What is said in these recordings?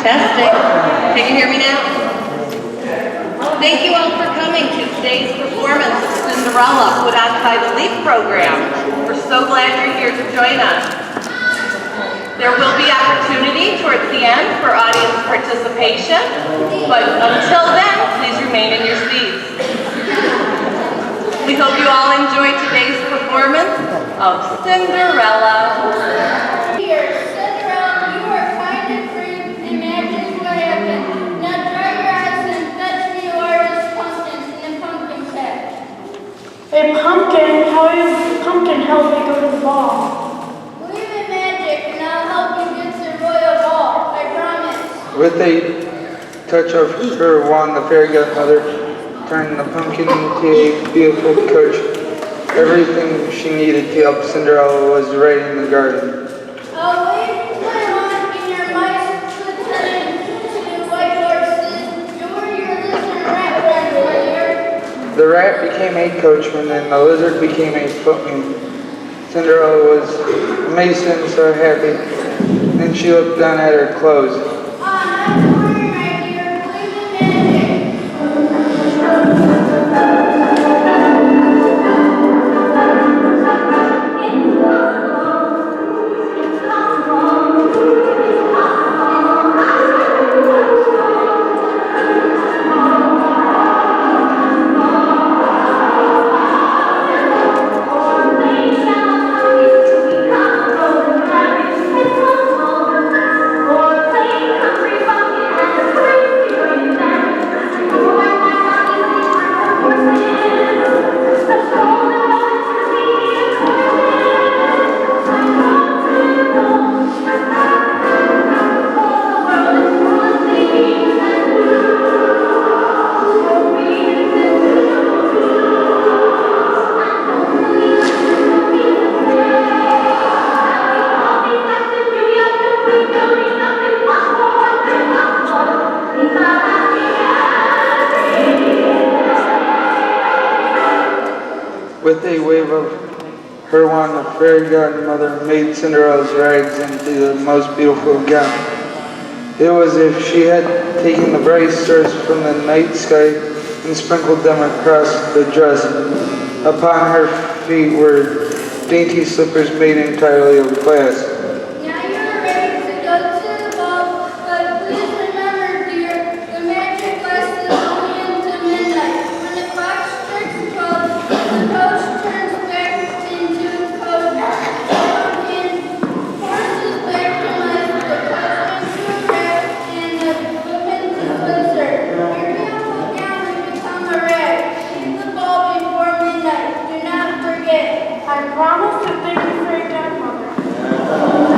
Testing. Can you hear me now? Thank you all for coming to today's performance of Cinderella, put on by the LEEP program. We're so glad you're here to join us. There will be opportunity towards the end for audience participation, but until then, please remain in your seats. We hope you all enjoy today's performance of Cinderella. Hey, Pumpkin, how is Pumpkin help me go to the ball? Believe in magic and I'll help you get to the royal ball, I promise. With a touch of her wand, the fairy godmother turned the pumpkin into a beautiful coach. Everything she needed to help Cinderella was right in the garden. I'll wave my wand and your mice could turn into white horses. You're your lizard rat friend, my dear. The rat became a coachman and the lizard became a footman. Cinderella was amazed and so happy, and she looked down at her clothes. Not to worry, my dear. Believe in magic. With a wave of her wand, the fairy godmother made Cinderella's rags into the most beautiful gown. It was as if she had taken the bright stars from the night sky and sprinkled them across the dress. Upon her feet were dainty slippers made entirely of glass. Now you're ready to go to the ball, but please remember, dear, the magic lasts only until midnight. When the clock strikes 12, the coach turns back into a coach. Pumpkin forces back to life, the coach into a rat, and the footman to a lizard. Your beautiful gown will become a rag. Leave the ball before midnight. Do not forget. I promise to thank you for your godmother.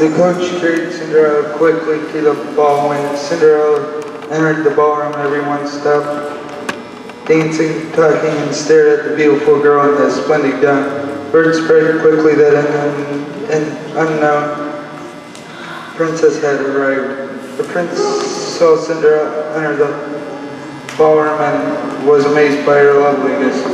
The coach carried Cinderella quickly to the ball. When Cinderella entered the ballroom, everyone stopped dancing, talking, and stared at the beautiful girl in the splendid gown. Word spread quickly that an unknown princess had arrived. The prince saw Cinderella enter the ballroom and was amazed by her loveliness.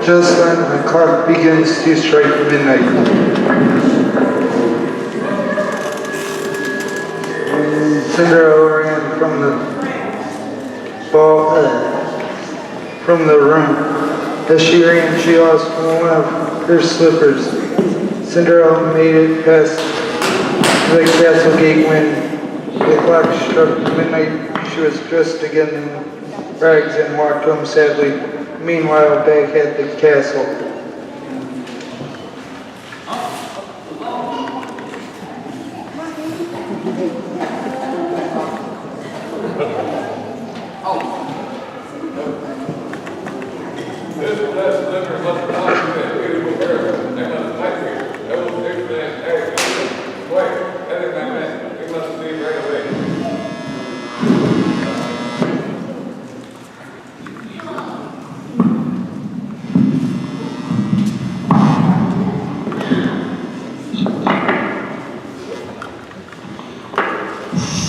Just then, the clock begins to strike midnight. Cinderella ran from the room. As she ran, she lost one of her slippers. Cinderella made it past the castle gate when the clock struck midnight. She was dressed again in rags and walked home sadly. Meanwhile, back at the castle.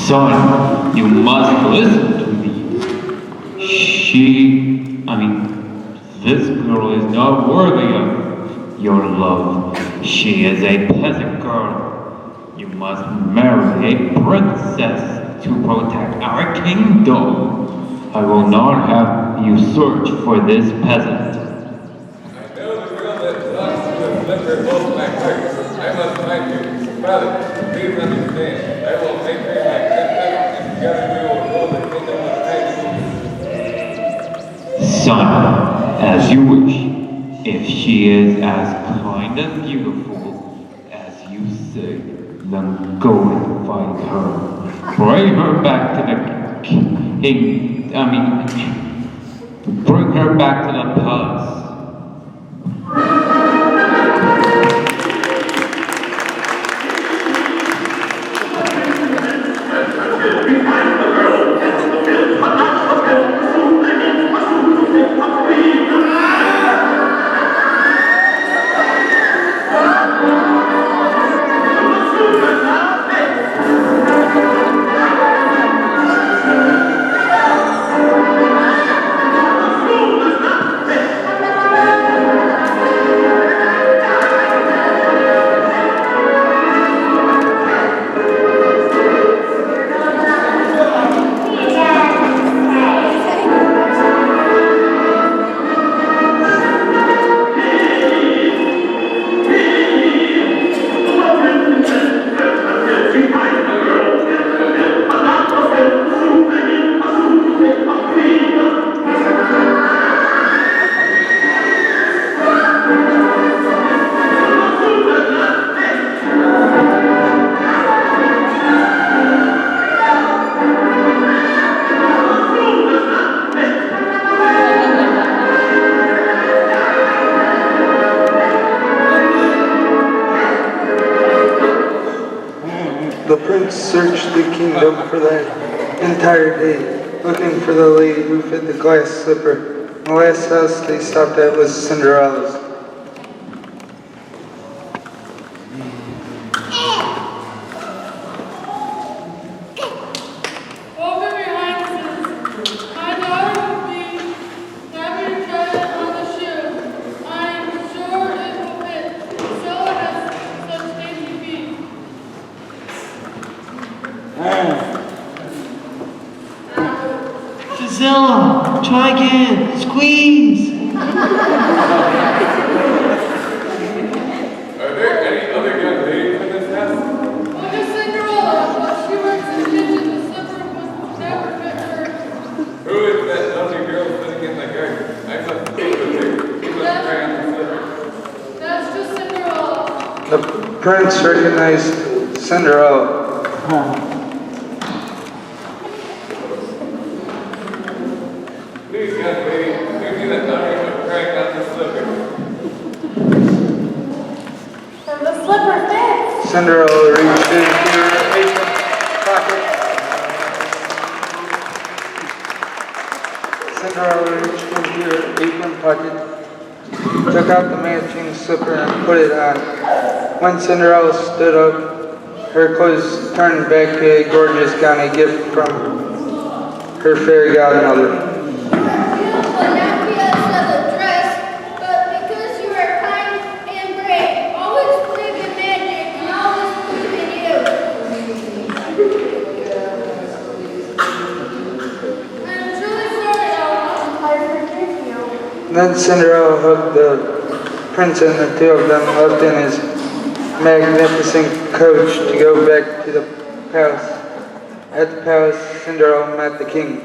Son, you must listen to me. This girl is not worthy of your love. She is a peasant girl. You must marry a princess to protect our kingdom. I will not have you search for this peasant. I know the girl that lost the slipper both my heart. I must find you. Father, please understand. I will make her my princess, and together we will rule the kingdom of Titan. Son, as you wish. If she is as kind and beautiful as you say, then go and find her. Bring her back to the king. Bring her back to the palace. The prince searched the kingdom for that entire day, looking for the lady who fit the glass slipper. The last house they stopped at was Cinderella's. Over your Highnesses, my daughter will be happy to try it on the shoe. I am sure it will fit. So it has such dainty feet. Gisela, try again. Squeeze. Are there any other young ladies in this house? Look at Cinderella. While she works in the kitchen, the slipper was never fit her. Who is that lovely girl sitting in the garden? I must go with her. We must try on the slipper. That's just Cinderella. The prince recognized Cinderella. Please, young lady, give me the honor of trying on the slipper. And the slipper fits. Cinderella reached into her apron pocket. Cinderella reached into her apron pocket, took out the matching slipper and put it on. When Cinderella stood up, her clothes turned back to a gorgeous gown, a gift from her fairy godmother. Beautiful, now he has a dress, but Cinderella hugged the prince, and the two of them left in his magnificent coach to go back to the palace. At the palace, Cinderella met the king.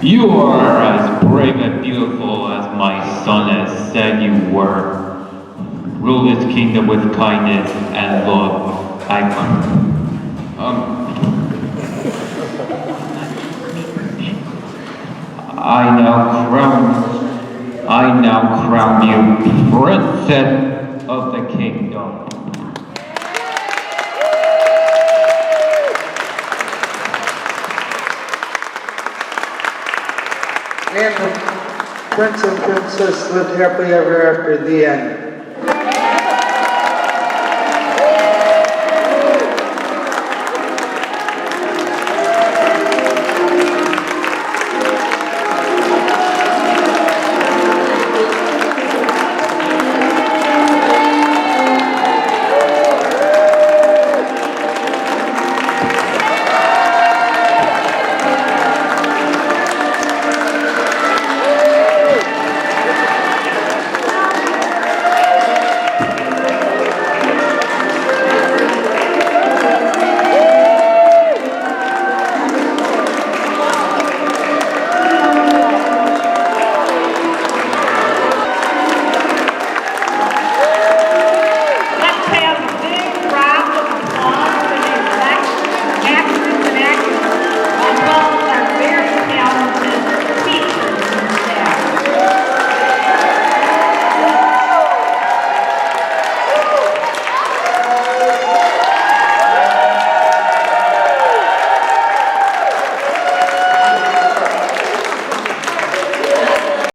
You are as brave and beautiful as my son has said you were. Rule this kingdom with kindness and love. I now crown you princess of the kingdom. And the prince and princess lived happily ever after. The end.